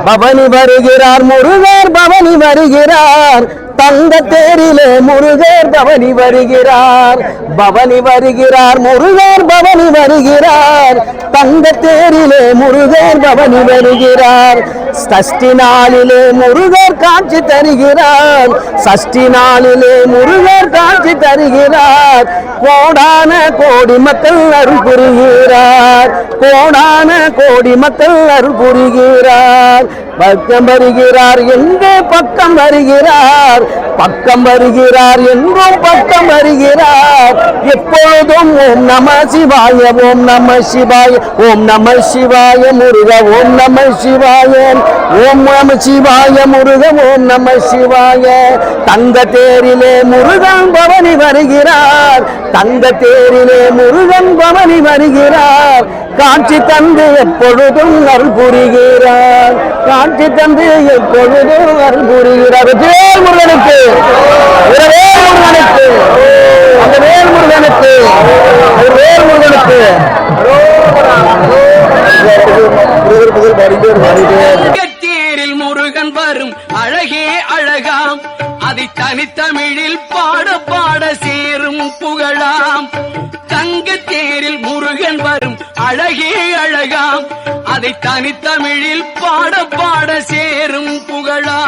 பவனி வருகிறார் முருகர் பவனி வருகிறார் தங்க தேரிலே முருகர் பவனி வருகிறார் பவனி வருகிறார் முருகர் பவனி வருகிறார் தங்க தேரிலே முருகர் பவனி வருகிறார் சஷ்டி நாளிலே முருகர் காட்சி தருகிறார் சஷ்டி நாளிலே முருகர் காட்சி தருகிறார் கோடான கோடி மக்கள் அருள் புரிகிறார் கோடான கோடி மக்கள் அருள் புரிகிறார் பக்கம் வருகிறார் எங்கே பக்கம் வருகிறார் பக்கம் வருகிறார் எங்கும் பக்கம் வருகிறார் எப்பொழுதும் ஓம் நம சிவாய ஓம் நம சிவாய ஓம் நம சிவாய முருக ஓம் நம சிவாய ஓம் நம சிவாய முருக ஓம் நம சிவாய தங்க தேரிலே முருகன் பவனி வருகிறார் தங்க தேரிலே முருகன் பவனி வருகிறார் காட்சி தந்து எப்பொழுதும் அருள் புரிகிறார் காட்சி தந்து எப்பொழுதும் அருள் புரிகிறார் வேல் முருகனுக்கு வேல் முருகனுக்கு அந்த வேல் முருகனுக்கு வேல் முருகனுக்கு தேரில் முருகன் வரும் அழகே அழகாம் அதை தனித்தமிழில் பாட பாட சேரும் புகழாம் தங்க தேரில் முருகன் வரும் அழகே அழகாம் அதை தனித்தமிழில் பாட பாட சேரும் புகழாம்